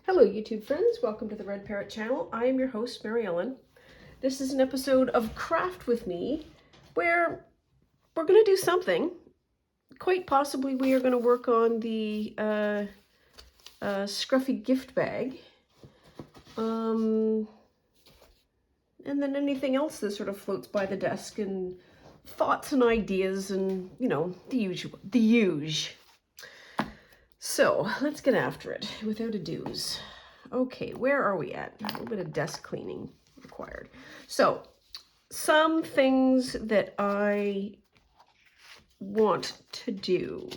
Hello YouTube friends, welcome to the Red Parrot channel. I am your host, Mary Ellen. This is an episode of Craft With Me where we're going to do something. Quite possibly we are going to work on the scruffy gift bag. And then anything else that sort of floats by the desk and thoughts and ideas and, you know, the huge. So let's get after it without ado-s. Okay, where are we at? A little bit of desk cleaning required. So some things that I want to do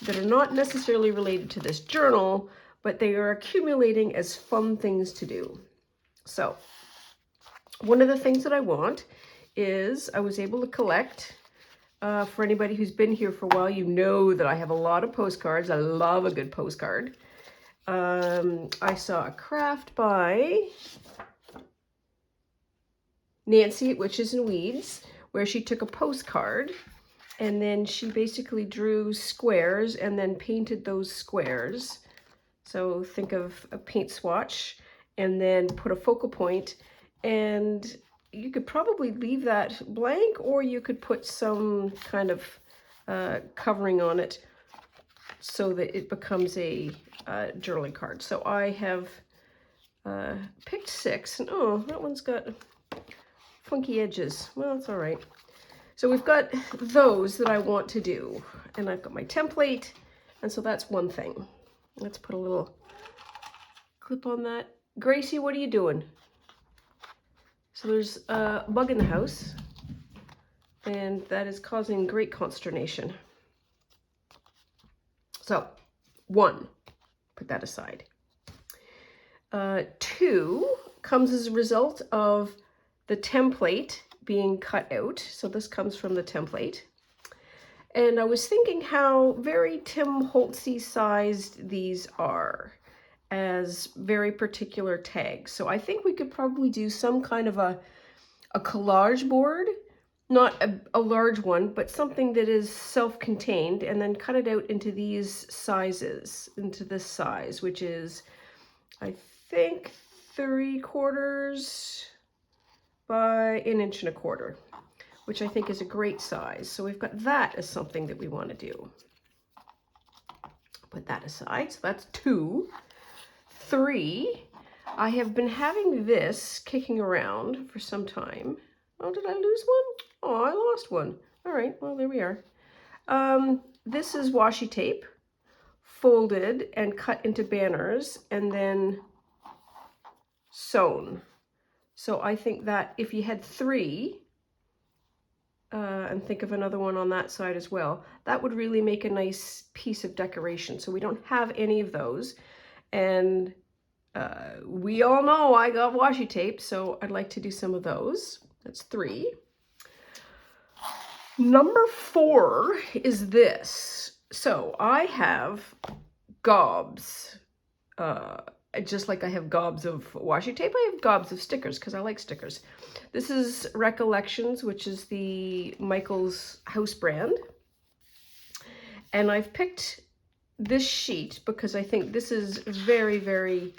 that are not necessarily related to this journal, but they are accumulating as fun things to do. So one of the things that I want is I was able to collect, for anybody who's been here for a while, you know that I have a lot of postcards. I love a good postcard. I saw a craft by Nancy at Witches and Weeds, where she took a postcard and then she basically drew squares and then painted those squares. So think of a paint swatch and then put a focal point, and you could probably leave that blank, or you could put some kind of covering on it so that it becomes a journaling card. So I have picked 6, and oh, that one's got funky edges. Well, it's all right. So we've got those that I want to do, and I've got my template, and so that's one thing. Let's put a little clip on that. Gracie, what are you doing? So there's a bug in the house, and that is causing great consternation. So 1, put that aside. 2 comes as a result of the template being cut out. So this comes from the template. And I was thinking how very Tim Holtzy sized these are as very particular tags. So I think we could probably do some kind of a collage board, not a large one, but something that is self-contained, and then cut it out into these sizes, into this size, which is, I think, 3/4 by 1.25 inches, which I think is a great size. So we've got that as something that we want to do. Put that aside. So that's 2. 3, I have been having this kicking around for some time. Oh, did I lose one? Oh, I lost one. All right, well, there we are. This is washi tape, folded and cut into banners and then sewn. So I think that if you had 3, and think of another one on that side as well, that would really make a nice piece of decoration. So we don't have any of those. And we all know I got washi tape, so I'd like to do some of those. That's 3. Number 4 is this. So I have gobs. Just like I have gobs of washi tape, I have gobs of stickers because I like stickers. This is Recollections, which is the Michael's house brand. And I've picked this sheet because I think this is very, very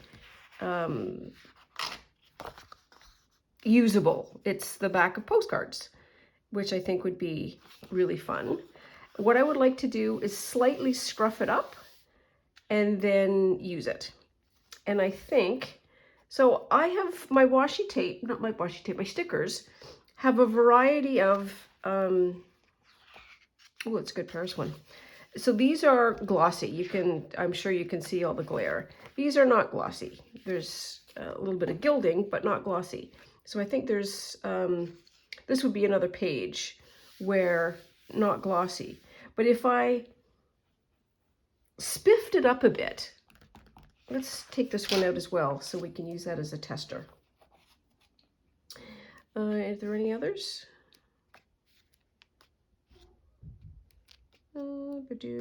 usable. It's the back of postcards, which I think would be really fun. What I would like to do is slightly scruff it up and then use it. And I think, so I have my washi tape, not my washi tape, my stickers have a variety of, oh, it's a good Paris one. So these are glossy. I'm sure you can see all the glare. These are not glossy. There's a little bit of gilding, but not glossy. So I think there's, this would be another page where not glossy. But if I spiffed it up a bit, let's take this one out as well so we can use that as a tester. Are there any others?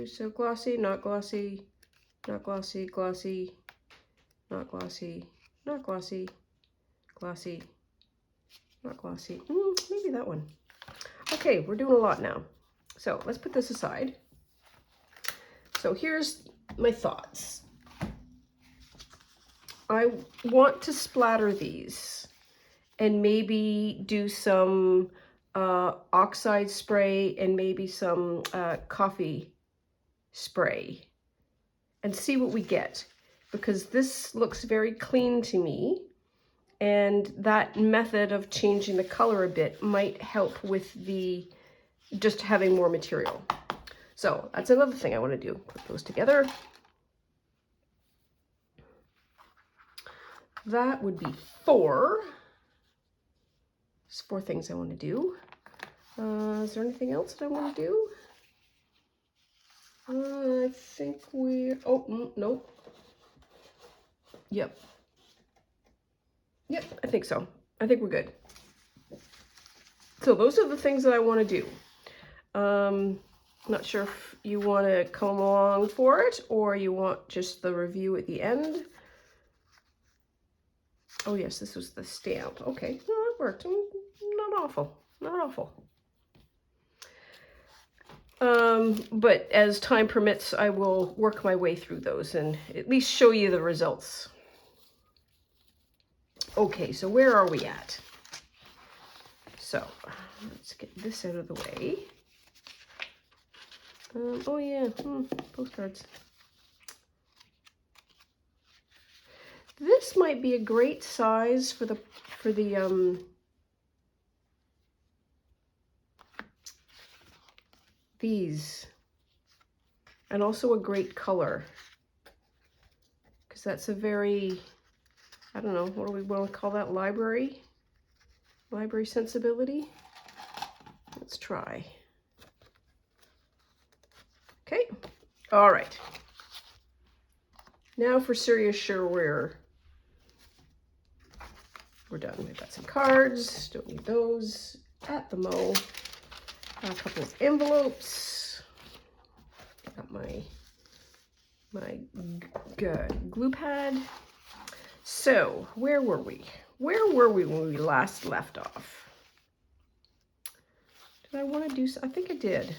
So glossy, not glossy, not glossy, glossy, not glossy, not glossy, glossy, not glossy. Maybe that one. Okay, we're doing a lot now. So let's put this aside. So here's my thoughts. I want to splatter these and maybe do some oxide spray and maybe some coffee spray and see what we get, because this looks very clean to me, and that method of changing the color a bit might help with the just having more material. So that's another thing I want to do, put those together. That would be 4. There's 4 things I want to do. Is there anything else that I want to do? I think nope. Yep, I think so. I think we're good. So those are the things that I want to do. Not sure if you want to come along for it or you want just the review at the end. Oh yes, this was the stamp. Okay, no, it worked. Not awful, not awful. But as time permits, I will work my way through those and at least show you the results. Okay, so where are we at? So let's get this out of the way. Oh yeah, postcards. This might be a great size for the these, and also a great color, because that's a very, I don't know, what do we want to call that? Library sensibility. Let's try. Okay, all right. Now for serious sure we're done. We've got some cards, don't need those at the mo. A couple of envelopes. Got my glue pad. So where were we? Where were we when we last left off? Did I want to do? I think I did.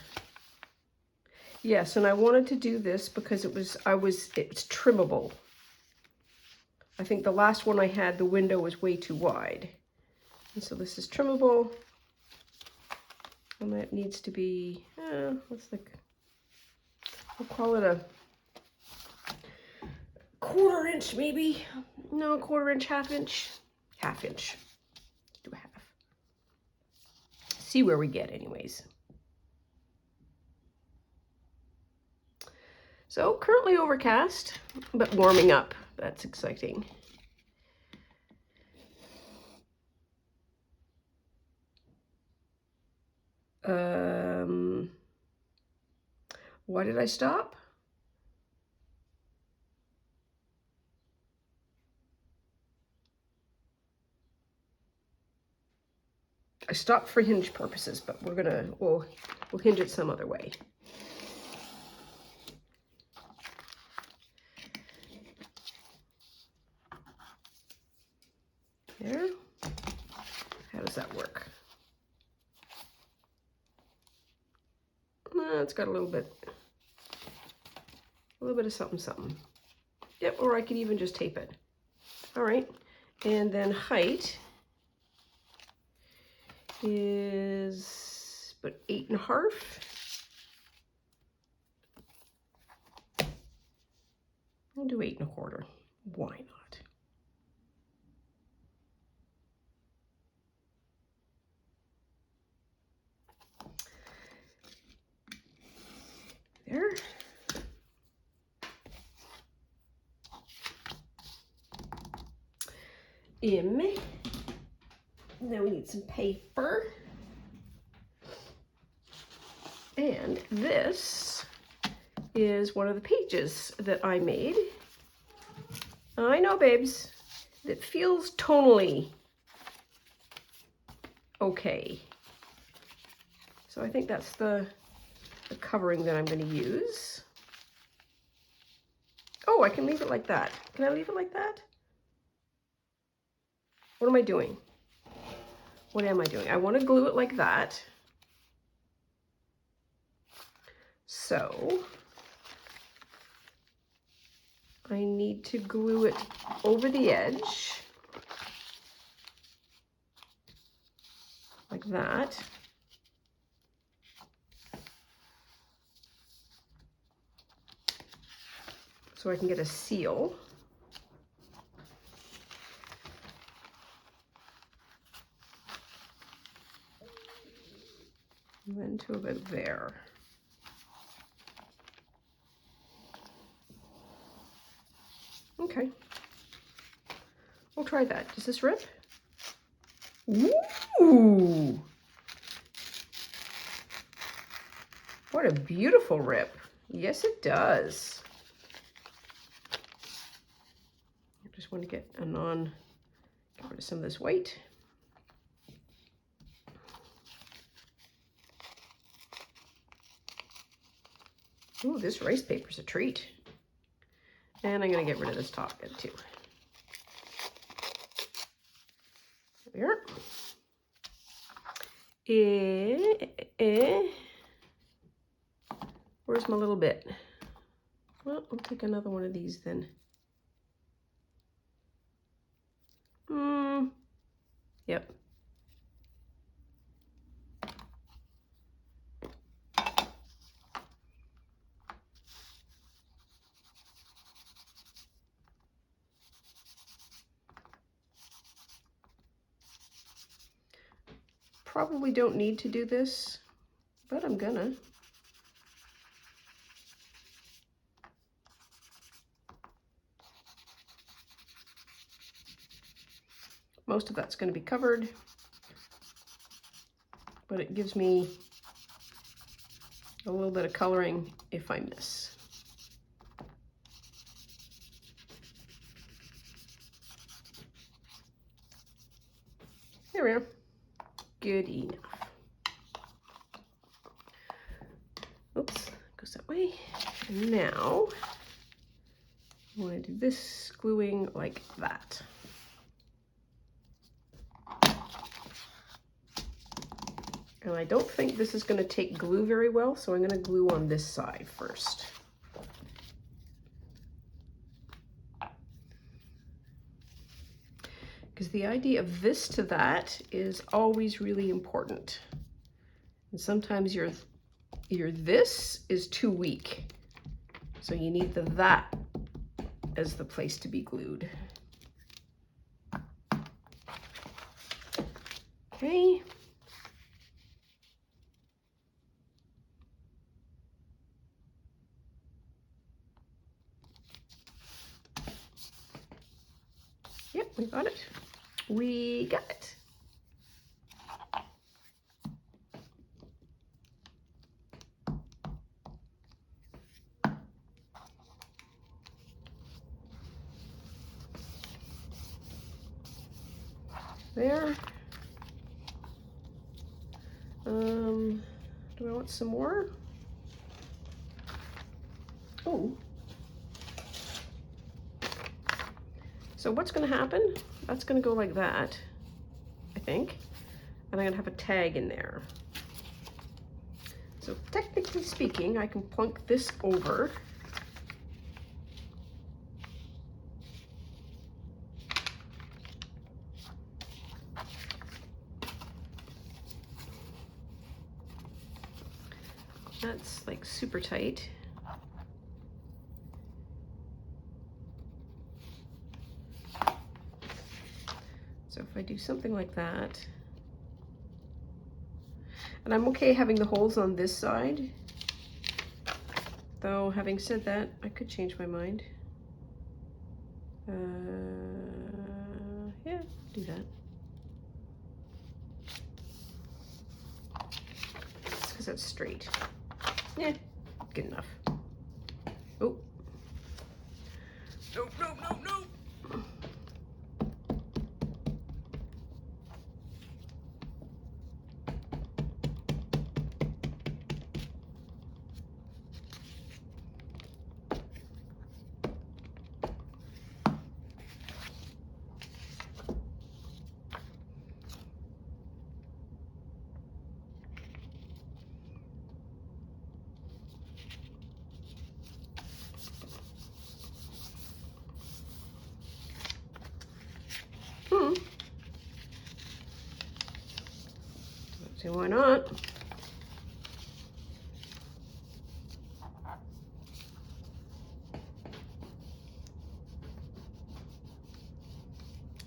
Yes, and I wanted to do this because it's trimmable. I think the last one I had, the window was way too wide, and so this is trimmable. And that needs to be, we'll call it a 1/4 inch maybe. No, 1/4 inch, 1/2 inch. 1/2 inch. Do a half. See where we get anyways. So currently overcast, but warming up. That's exciting. Why did I stop? I stopped for hinge purposes, but we'll hinge it some other way. There. How does that work? It's got a little bit of something. Yep, or I could even just tape it. All right, and then height is about 8 1/2. I'll do 8 1/4. Why not? There. Now we need some paper. And this is one of the pages that I made. I know, babes, it feels tonally okay. So I think that's the covering that I'm going to use. Oh, I can leave it like that. Can I leave it like that? What am I doing? What am I doing? I want to glue it like that. So I need to glue it over the edge, like that. So I can get a seal. And then to about there. Okay. We'll try that. Does this rip? Ooh! What a beautiful rip. Yes, it does. I just want to get rid of some of this white. Ooh, this rice paper's a treat. And I'm going to get rid of this top bit too. There we are. Where's my little bit? Well, I'll take another one of these then. Yep. Probably don't need to do this, but I'm gonna. Most of that's going to be covered, but it gives me a little bit of coloring if I miss. There we are. Good enough. Oops, goes that way. And now I want to do this gluing like that. And I don't think this is going to take glue very well, so I'm going to glue on this side first. Because the idea of this to that is always really important. And sometimes your this is too weak. So you need the that as the place to be glued. Okay. Yep, we got it. We got it. There. Do I want some more? Oh. So what's going to happen? That's going to go like that, I think. And I'm going to have a tag in there. So technically speaking, I can plunk this over. That's like super tight. So if I do something like that, and I'm okay having the holes on this side, though having said that, I could change my mind. Yeah, do that. Because that's straight. Yeah, good enough. Oh. No, no, no, no. So why not?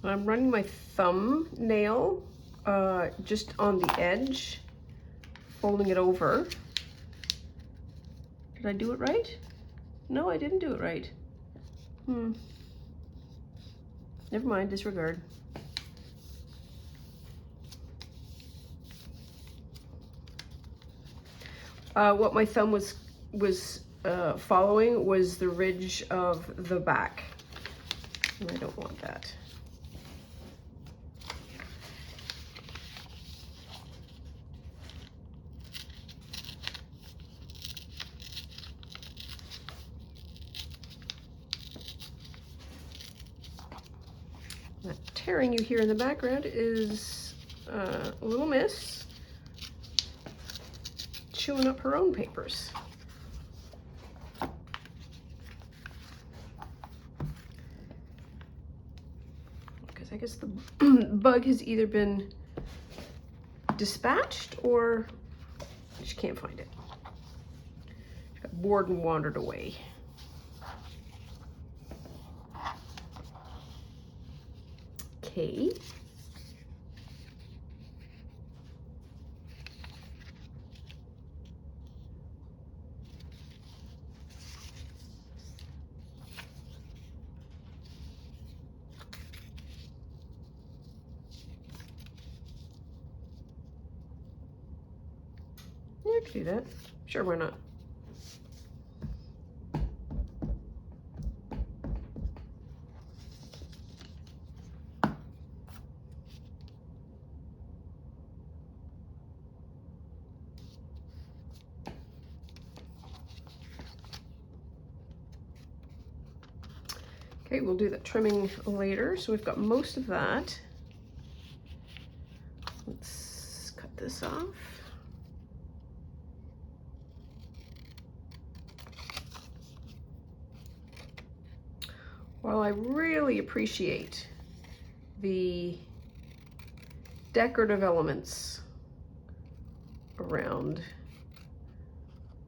I'm running my thumbnail just on the edge, folding it over. Did I do it right? No, I didn't do it right. Never mind, disregard. What my thumb was following was the ridge of the back. And I don't want that. That tearing you hear in the background is little miss chewing up her own papers. Because I guess the bug has either been dispatched or she can't find it. She got bored and wandered away. Okay. Yeah, I could do that. Sure, why not? Okay, we'll do the trimming later. So we've got most of that. Let's cut this off. While I really appreciate the decorative elements around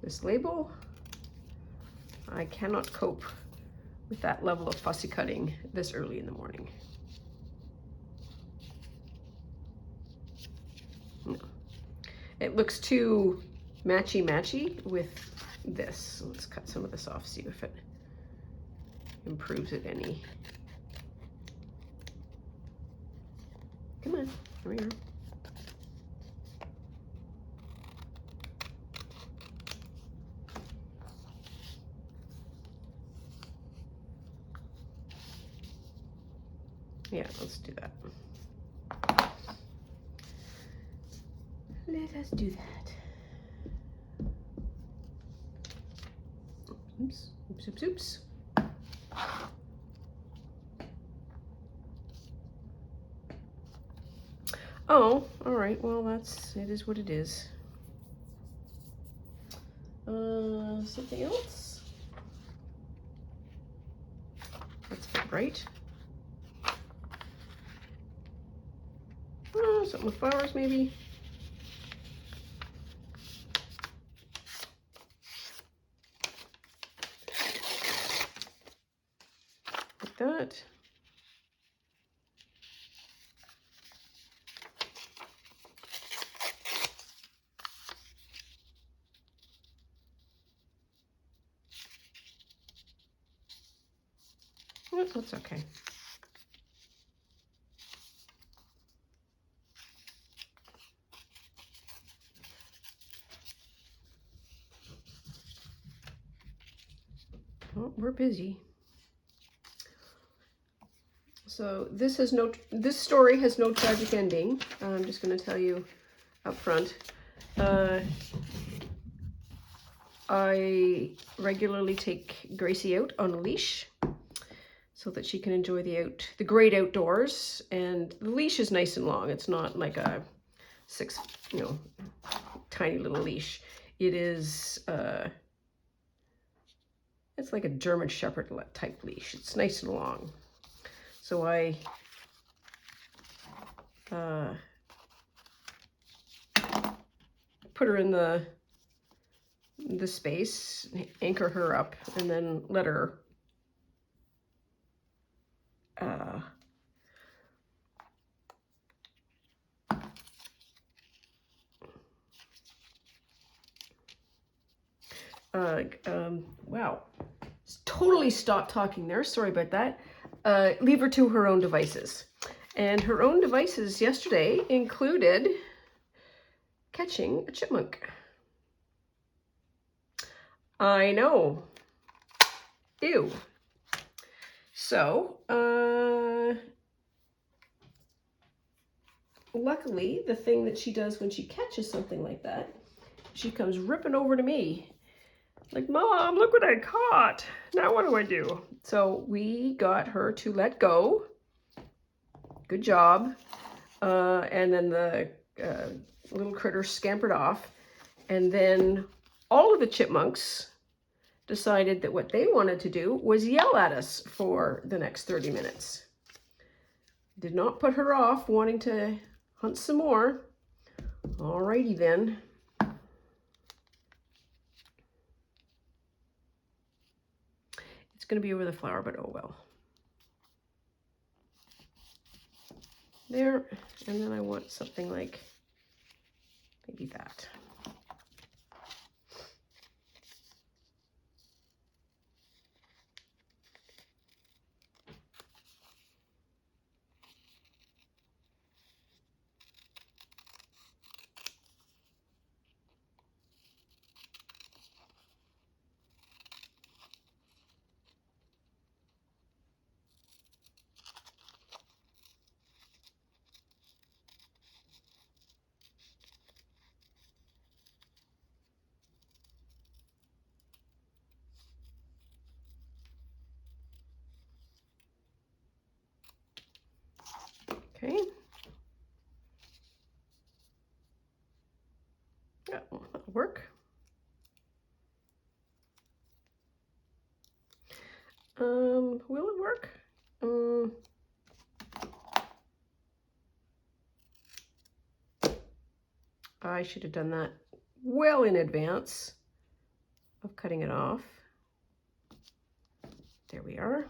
this label, I cannot cope with that level of fussy cutting this early in the morning. No. It looks too matchy-matchy with this. So let's cut some of this off, see if it improves it any. Come on, here we are. Yeah, let's do that. Let us do that. Oops, oops, oops, oops. Oh, all right, well, it is what it is. Something else? That's about right. Something with flowers, maybe. Like that. Oh, that's okay. Well, we're busy. So this story has no tragic ending. I'm just going to tell you up front. I regularly take Gracie out on a leash so that she can enjoy the great outdoors. And the leash is nice and long. It's not like a tiny little leash. It is, it's like a German Shepherd type leash. It's nice and long. So I put her in the space, anchor her up, and then let her wow, totally stopped talking there. Sorry about that. Leave her to her own devices. And her own devices yesterday included catching a chipmunk. I know. Ew. So, luckily, the thing that she does when she catches something like that, she comes ripping over to me. Like, Mom, look what I caught. Now what do I do? So we got her to let go. Good job. And then the little critter scampered off. And then all of the chipmunks decided that what they wanted to do was yell at us for the next 30 minutes. Did not put her off wanting to hunt some more. Alrighty then. It's going to be over the flower, but oh well. There, and then I want something like maybe that. Okay. Yeah, that'll work. Will it work? I should have done that well in advance of cutting it off. There we are.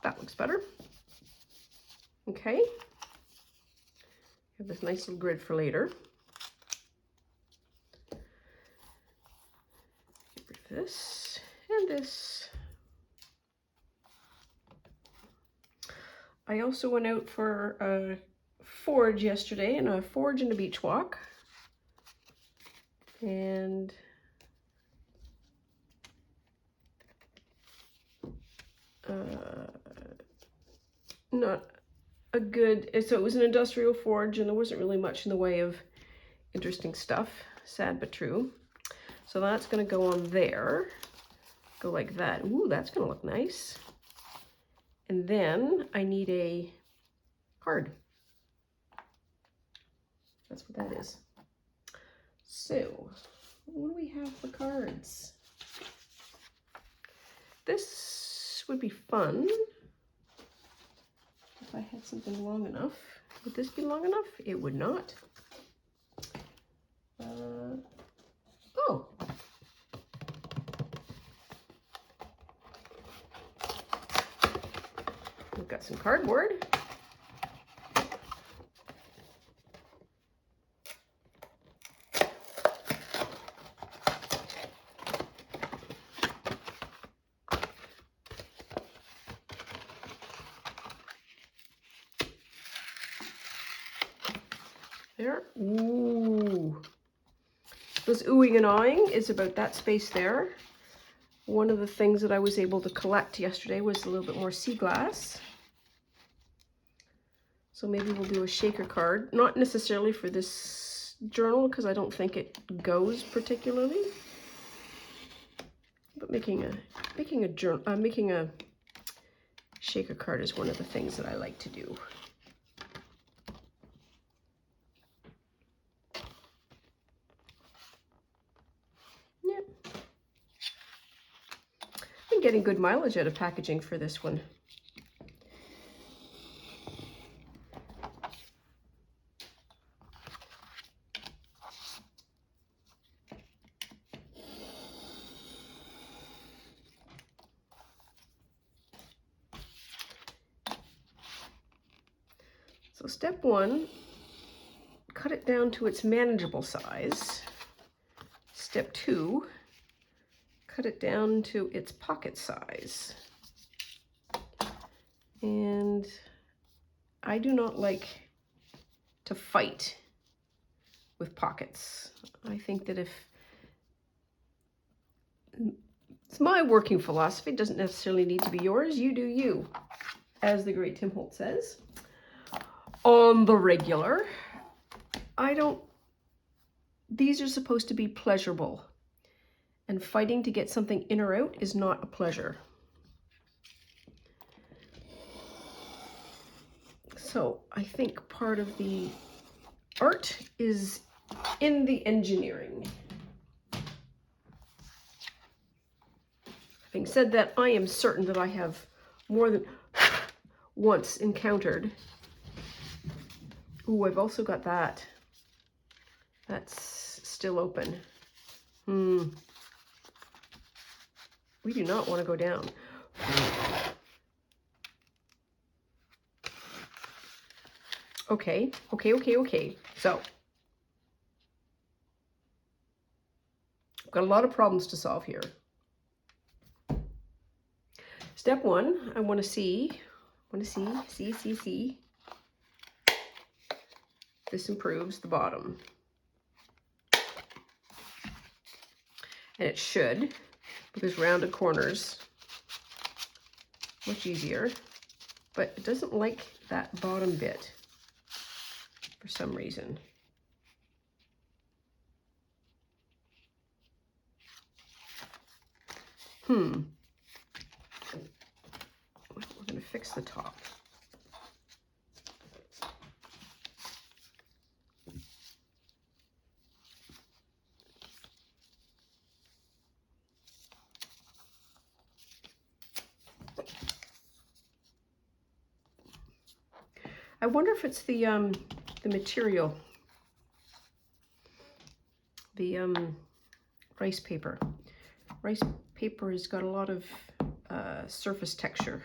That looks better. Okay. Have this nice little grid for later. Get rid of this and this. I also went out for a forage yesterday, and a forage and a beach walk. And not a good, so it was an industrial forage and there wasn't really much in the way of interesting stuff, sad but true. So that's going to go on there, go like that. Ooh, that's going to look nice. And then I need a card. That's what that is. So what do we have for cards? This would be fun if I had something long enough. Would this be long enough? It would not. Oh. We've got some cardboard. There. Ooh. This oohing and awing is about that space there. One of the things that I was able to collect yesterday was a little bit more sea glass. So maybe we'll do a shaker card. Not necessarily for this journal because I don't think it goes particularly. But making a shaker card is one of the things that I like to do. I'm getting good mileage out of packaging for this one. So step one, cut it down to its manageable size. Step two, cut it down to its pocket size. And I do not like to fight with pockets. I think that if it's my working philosophy, it doesn't necessarily need to be yours. You do you, as the great Tim Holt says. On the regular, these are supposed to be pleasurable, and fighting to get something in or out is not a pleasure. So I think part of the art is in the engineering. Having said that, I am certain that I have more than once encountered. Ooh, I've also got that. That's still open. We do not want to go down. Okay. So, I've got a lot of problems to solve here. Step one, I want to see. This improves the bottom. And it should, because rounded corners, much easier. But it doesn't like that bottom bit for some reason. We're going to fix the top. I wonder if it's the material, the rice paper. Rice paper has got a lot of surface texture,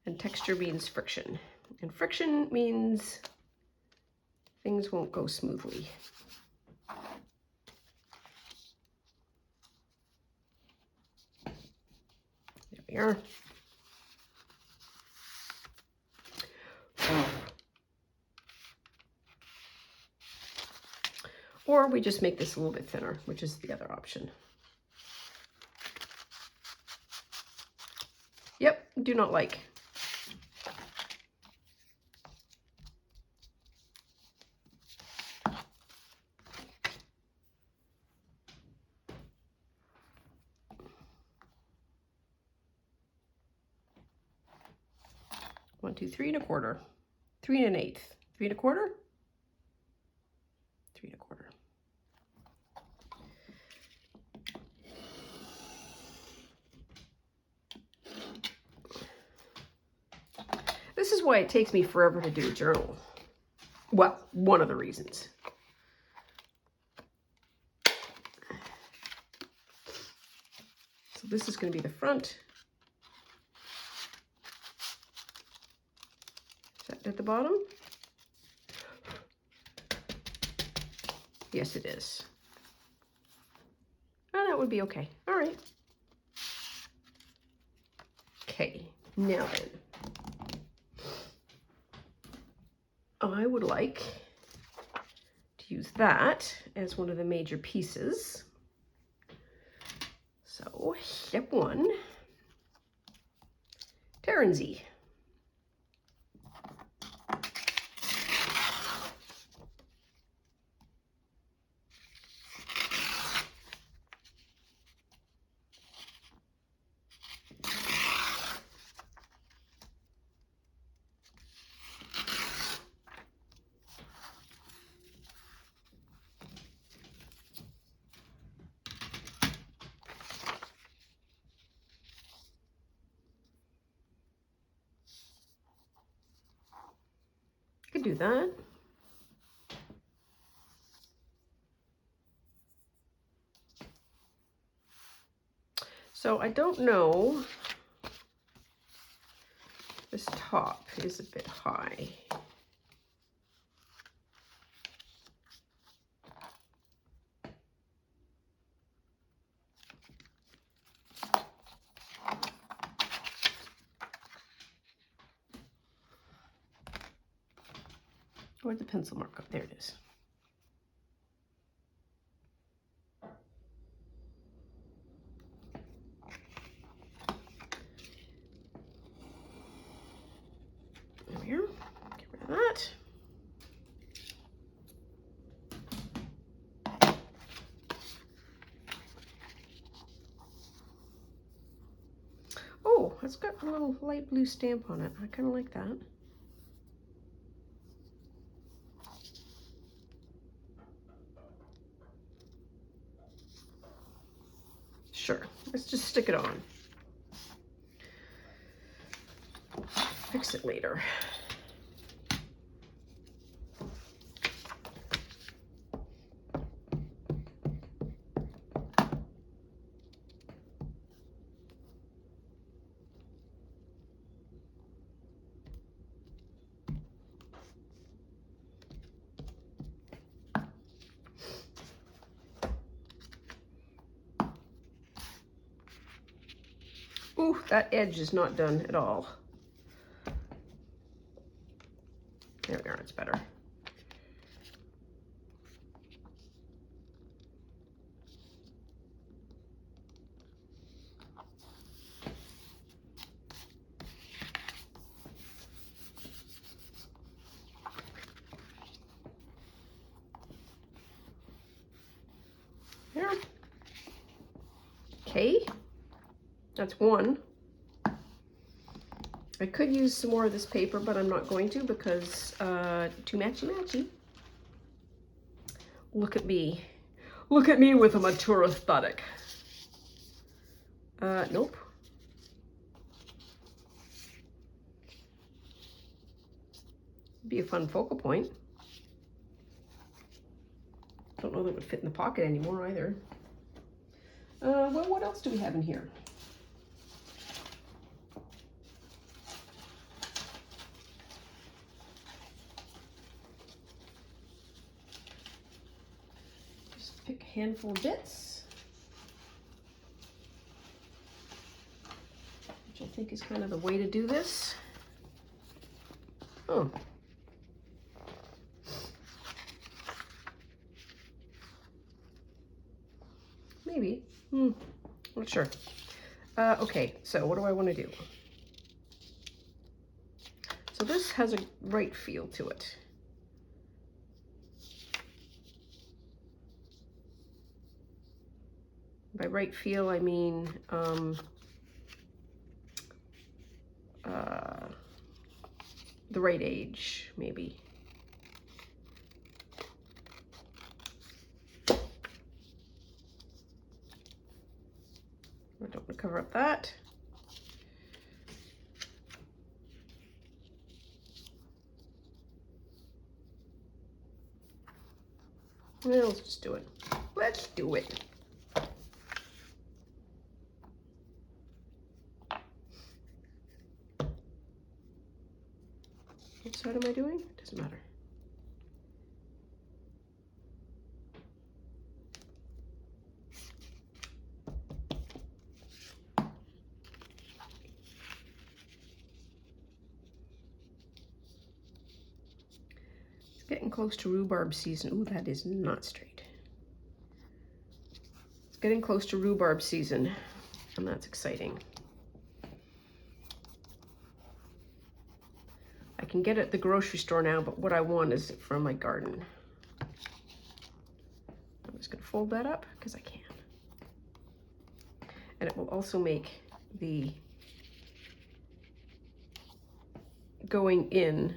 and texture means friction, and friction means things won't go smoothly. There we are. Or we just make this a little bit thinner, which is the other option. Yep, do not like. One, two, 3 1/4, 3 1/8, 3 1/4, 3 1/4. This is why it takes me forever to do a journal. Well, one of the reasons. So this is going to be the front. Is that at the bottom? Yes, it is. Oh, that would be okay. All right. Okay, now then. I would like to use that as one of the major pieces. So, step one, Terranzy. do that. So I don't know, this top is a bit high. Where'd the pencil mark go? There it is. There we are. Get rid of that. Oh, it's got a little light blue stamp on it. I kind of like that. Sure, let's just stick it on. Fix it later. Ooh, that edge is not done at all. There we are, it's better. There. Okay, that's one. I could use some more of this paper, but I'm not going to because too matchy-matchy. Look at me. Look at me with a mature aesthetic. Nope. Be a fun focal point. Don't know that it would fit in the pocket anymore either. Well, what else do we have in here? Just pick a handful of bits, which I think is kind of the way to do this. Oh. Maybe. Not sure. Okay, so what do I want to do? So this has a right feel to it. By right feel, I mean the right age, maybe. I don't want to cover up that. Well, let's just do it. Let's do it. What side am I doing? Doesn't matter. Getting close to rhubarb season. Ooh, that is not straight. It's getting close to rhubarb season, and that's exciting. I can get it at the grocery store now, but what I want is from my garden. I'm just going to fold that up because I can. And it will also make the going in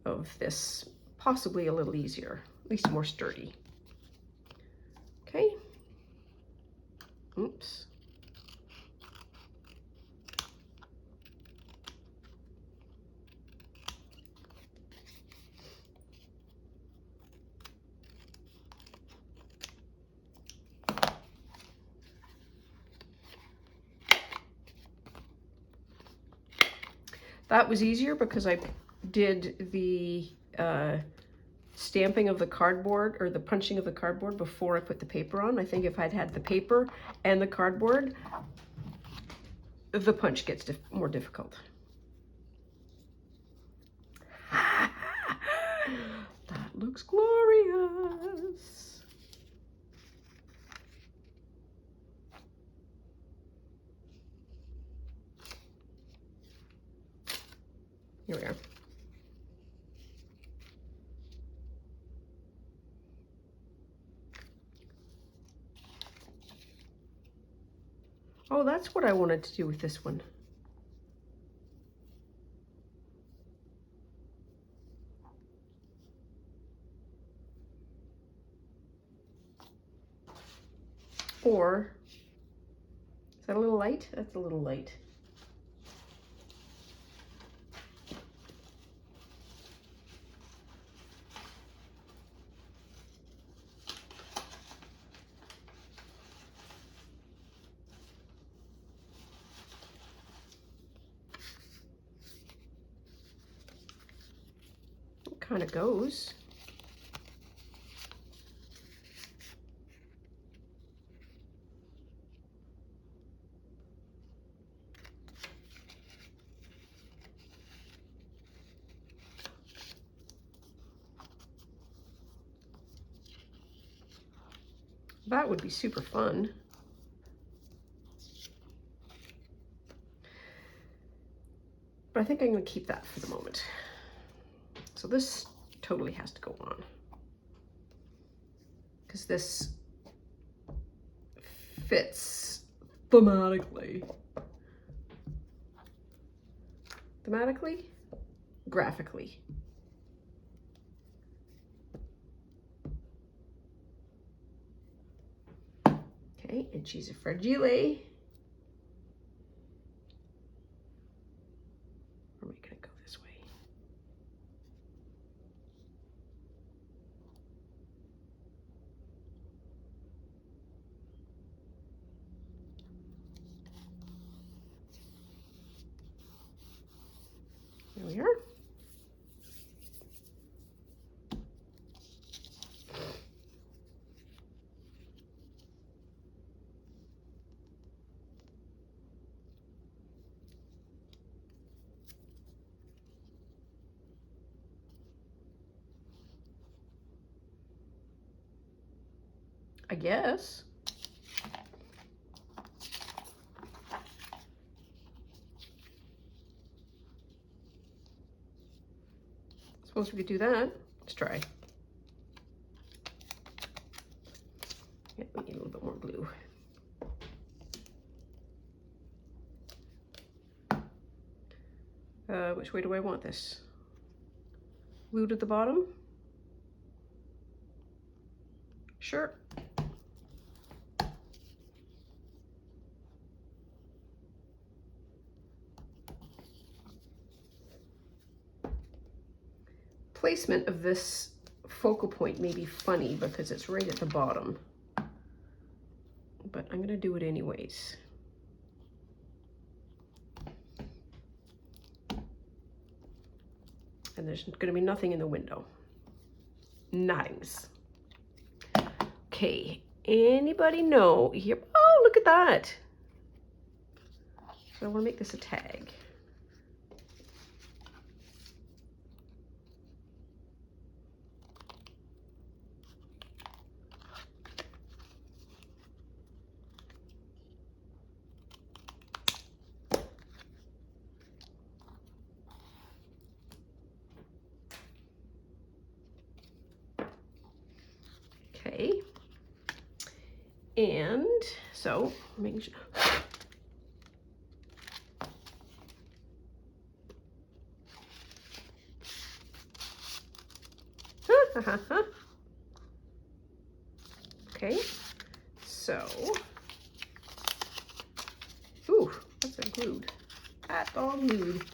of this possibly a little easier, at least more sturdy. Okay. Oops. That was easier because I did the stamping of the cardboard, or the punching of the cardboard, before I put the paper on. I think if I'd had the paper and the cardboard, the punch gets more difficult. That looks glorious. Here we are. Oh, that's what I wanted to do with this one. Or, is that a little light? That's a little light. It kind of goes. That would be super fun. But I think I'm going to keep that for the moment. So this totally has to go on, because this fits thematically. Thematically? Graphically. Okay, and she's a fragile. Or are we gonna go this way? There we are. I guess. Suppose we could do that. Let's try. Yeah, we need a little bit more glue. Which way do I want this? Glued at the bottom? Sure. Placement of this focal point may be funny because it's right at the bottom, but I'm going to do it anyways. And there's going to be nothing in the window. Nothings. Okay, anybody know here? Oh, look at that. So I want to make this a tag. Okay, and so making sure. Okay, so, ooh, that's a glued. That's all glued.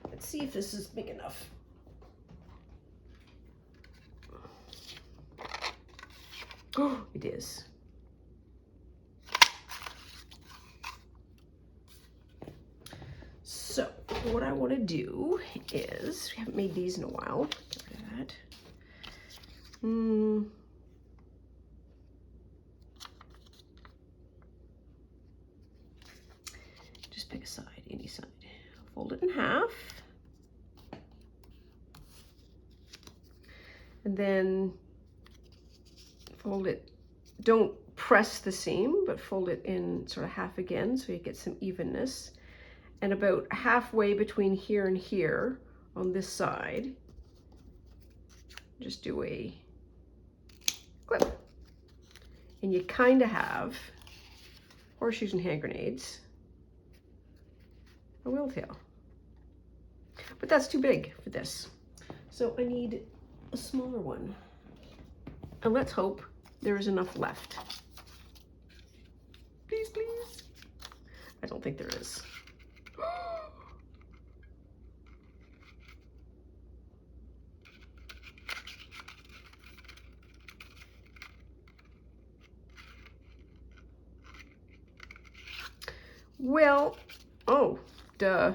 Let's see if this is big enough. Oh, it is. So, what I want to do is, we haven't made these in a while. Get rid of that. Just pick a side, any side. Fold it in half. And then fold it, don't press the seam, but fold it in sort of half again so you get some evenness. And about halfway between here and here on this side, just do a clip. And you kind of have horseshoes and hand grenades, a wheel tail. But that's too big for this. So I need a smaller one. And let's hope there is enough left. Please, please. I don't think there is. Well, oh, duh.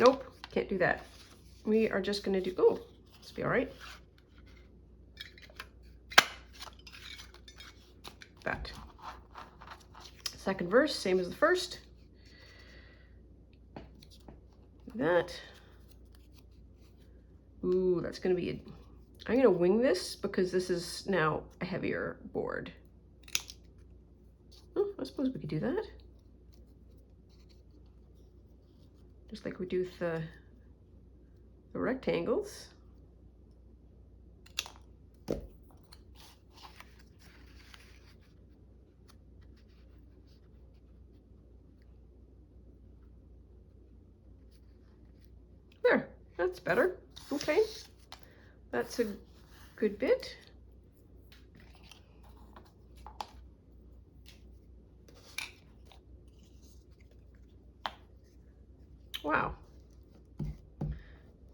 Nope, can't do that. We are just gonna do, oh, this will be all right. That. Second verse, same as the first. That. Ooh, that's gonna be, I'm gonna wing this because this is now a heavier board. Oh, I suppose we could do that. Just like we do with the rectangles. There, that's better. Okay, that's a good bit. Wow.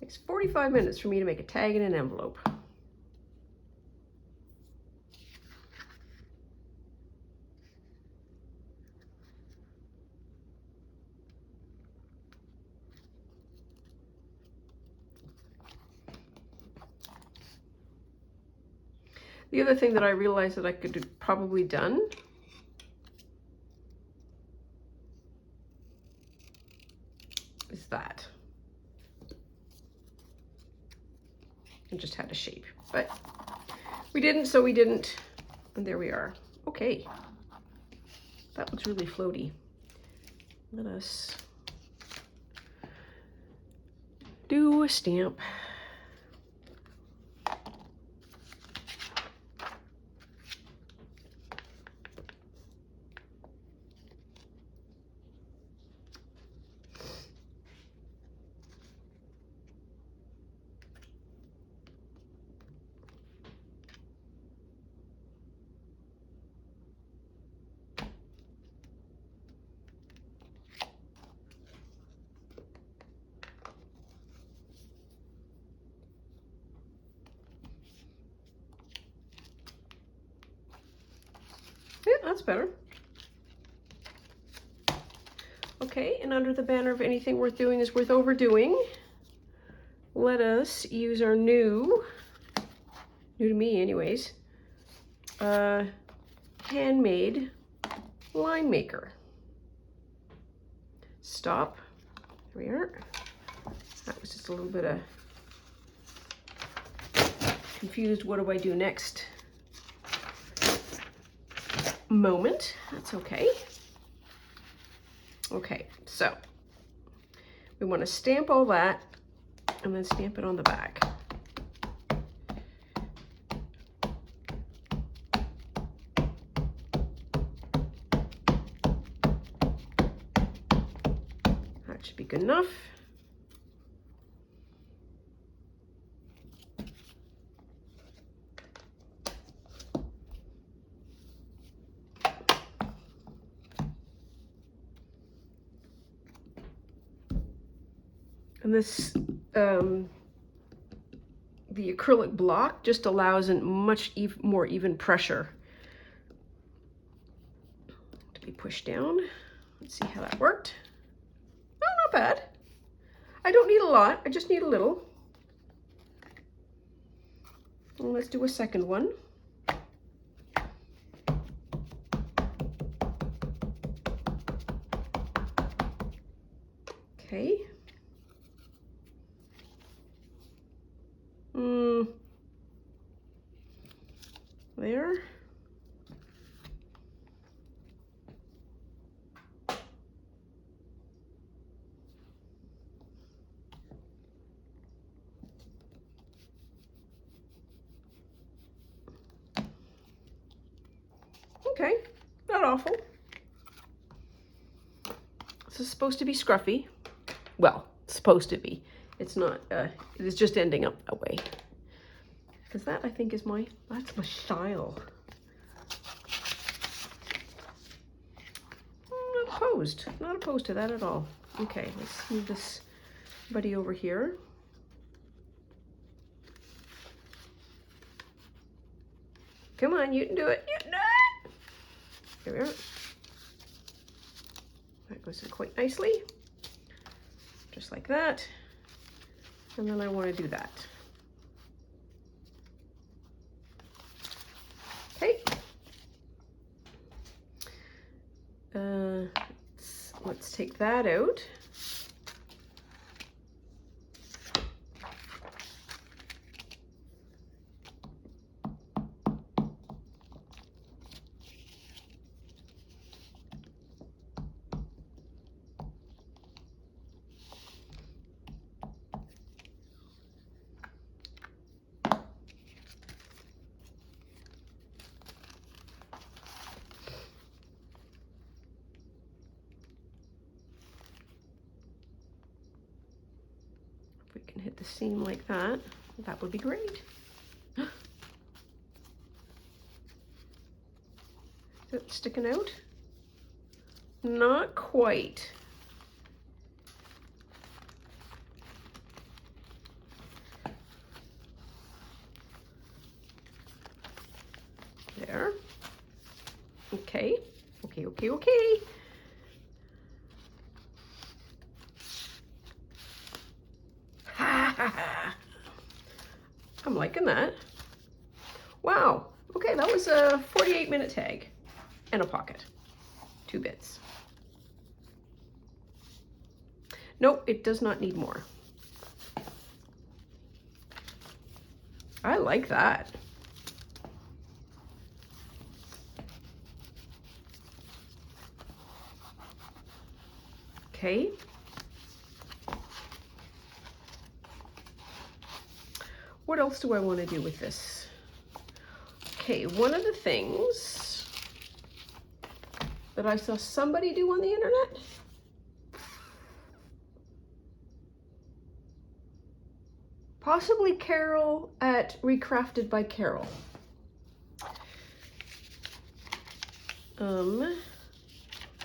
Takes 45 minutes for me to make a tag in an envelope. The other thing that I realized that I could have probably done is that. I just had a shape, but we didn't, so we didn't, and there we are. Okay, that looks really floaty. Let us do a stamp. Yeah, that's better. Okay, and under the banner of anything worth doing is worth overdoing, let us use our new to me anyways, handmade line maker. Stop. There we are. That was just a little bit of confused, what do I do next moment. That's okay. Okay, so we want to stamp all that and then stamp it on the back. That should be good enough. And this, the acrylic block just allows a much more even pressure Okay, push down. Let's see how that worked. Oh, not bad. I don't need a lot, I just need a little. And let's do a second one. Okay. There. Okay, not awful. This is supposed to be scruffy. Well, it's supposed to be. It's not, it is just ending up that way. Because that, I think, is that's my style. Not opposed to that at all. Okay, let's move this buddy over here. Come on, you can do it. You can do it. Here we are. That goes in quite nicely. Just like that. And then I want to do that. Okay. Let's take that out. If we can hit the seam like that, that would be great. Is it sticking out? Not quite. There. Okay. Okay. I'm liking that. Wow. Okay, that was a 48-minute tag and a pocket. 2 bits. Nope, it does not need more. I like that. Okay. What else do I want to do with this? Okay, one of the things that I saw somebody do on the internet, possibly Carol at Recrafted by Carol.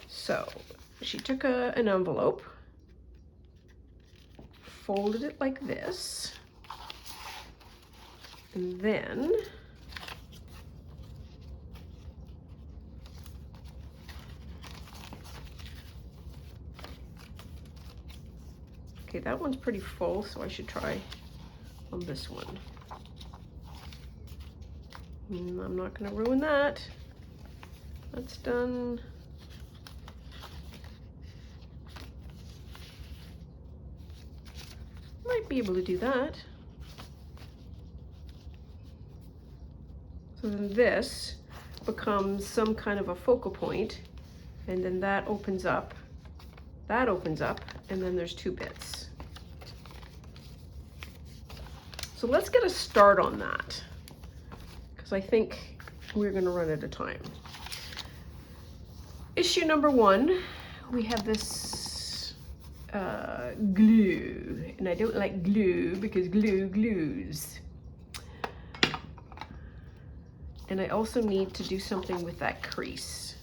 So she took an envelope, folded it like this, and then okay, that one's pretty full, so I should try on this one. I'm not going to ruin that. That's done. Might be able to do that. So then this becomes some kind of a focal point, and then that opens up, and then there's 2 bits. So let's get a start on that, because I think we're going to run out of time. Issue number 1, we have this glue, and I don't like glue because glue glues. And I also need to do something with that crease,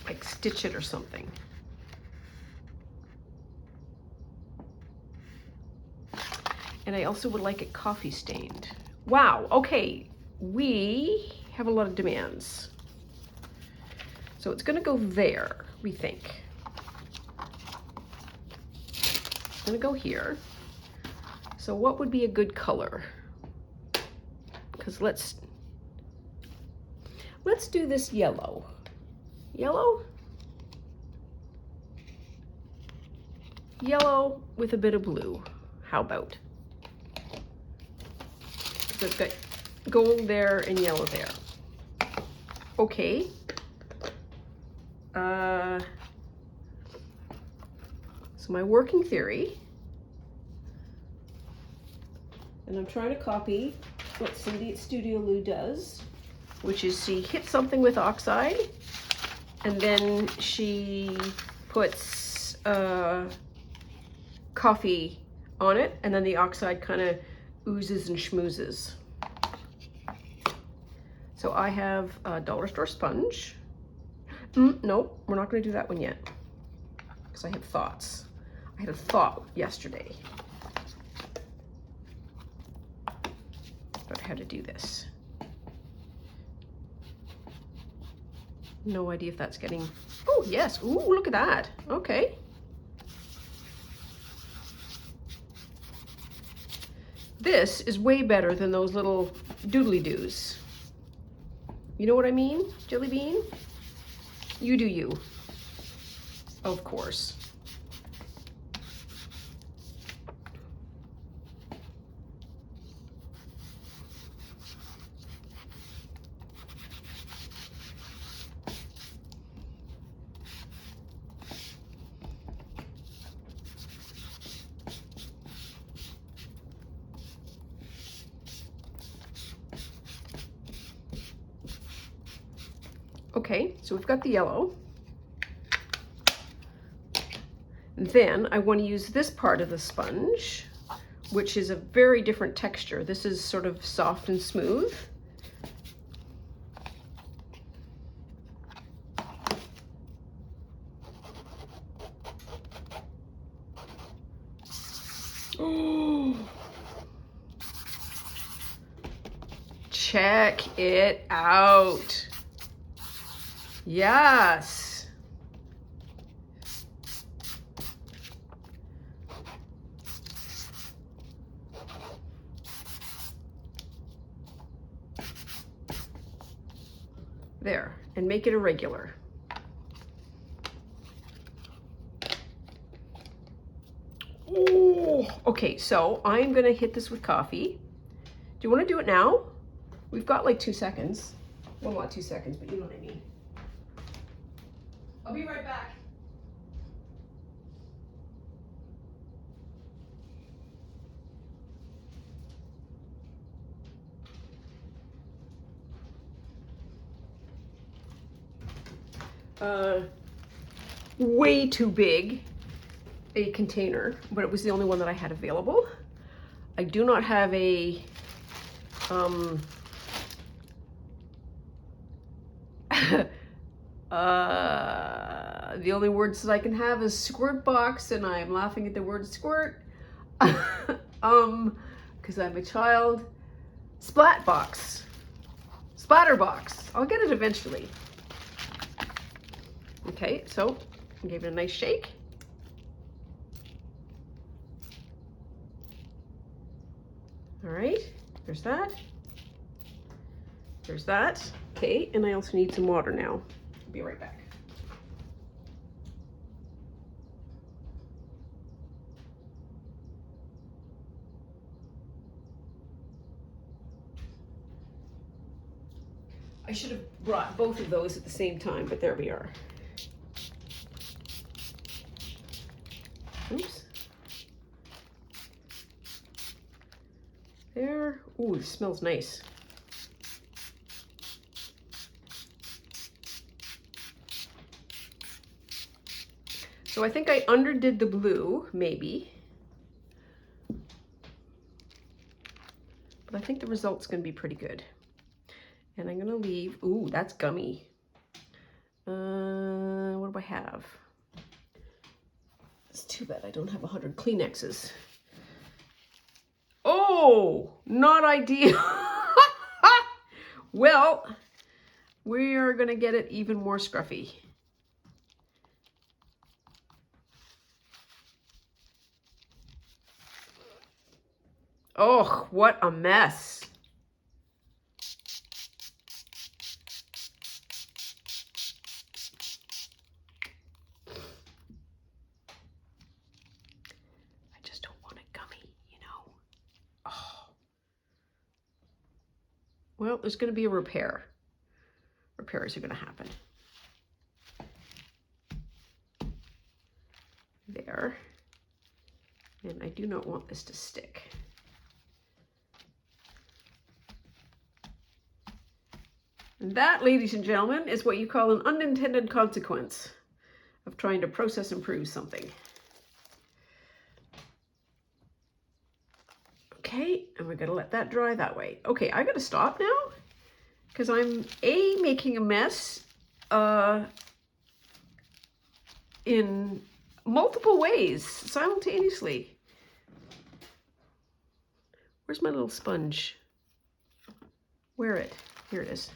like stitch it or something. And I also would like it coffee stained. Wow, okay, we have a lot of demands. So it's gonna go there, we think. It's gonna go here. So what would be a good color? Because let's do this yellow. Yellow? Yellow with a bit of blue. How about? So it's got gold there and yellow there. Okay. So my working theory, and I'm trying to copy what Cindy at Studio Lou does, which is she hits something with oxide, and then she puts coffee on it, and then the oxide kind of oozes and schmoozes. So I have a dollar store sponge. No, we're not going to do that one yet, because I have thoughts. I had a thought yesterday about how to do this. No idea if that's getting, oh yes, ooh, look at that, okay. This is way better than those little doodly-doos. You know what I mean, Jelly Bean? You do you, of course. Okay, so we've got the yellow. Then I want to use this part of the sponge, which is a very different texture. This is sort of soft and smooth. Oh, check it out. Yes. There, and make it irregular. Oh, okay, so I'm gonna hit this with coffee. Do you want to do it now? We've got like 2 seconds. Well, not 2 seconds, but you know what I mean. I'll be right back. Way too big a container, but it was the only one that I had available. I do not have a the only words that I can have is squirt box, and I'm laughing at the word squirt because I'm a child. Splat box, splatter box. I'll get it eventually. Okay, so I gave it a nice shake. All right, there's that. There's that. Okay, and I also need some water now. I'll be right back. I should have brought both of those at the same time, but there we are. Oops. There. Ooh, it smells nice. So I think I underdid the blue, maybe. But I think the result's gonna be pretty good. And I'm gonna leave, ooh, that's gummy. What do I have? It's too bad I don't have 100 Kleenexes. Oh, not ideal. Well, we are going to get it even more scruffy. Oh, what a mess. I just don't want it gummy, you know. Oh. Well, there's going to be a repair. Repairs are going to happen. There. And I do not want this to stick. And that, ladies and gentlemen, is what you call an unintended consequence of trying to process improve something. Okay, and we're gonna let that dry that way. Okay, I gotta stop now because I'm making a mess in multiple ways simultaneously. Where's my little sponge? Where it? Here it is.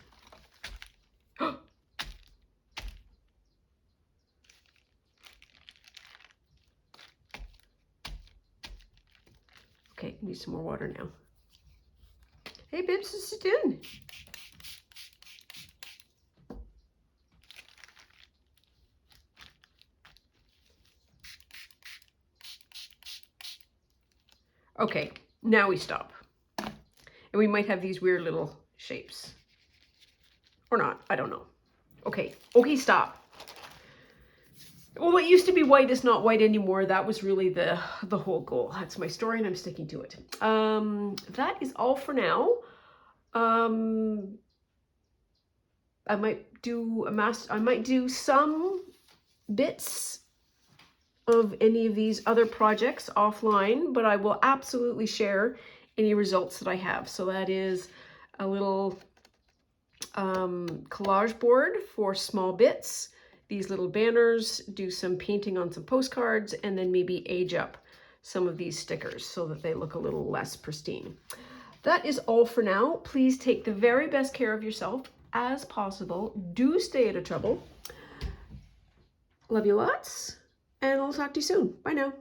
Okay, need some more water now. Hey, Bibs, sit in. Okay, now we stop. And we might have these weird little shapes. Or not, I don't know. Okay, stop. Well, what used to be white is not white anymore. That was really the whole goal. That's my story and I'm sticking to it. That is all for now. I might do some bits of any of these other projects offline, but I will absolutely share any results that I have. So that is a little collage board for small bits, these little banners, do some painting on some postcards, and then maybe age up some of these stickers so that they look a little less pristine. That is all for now. Please take the very best care of yourself as possible. Do stay out of trouble. Love you lots, and I'll talk to you soon. Bye now.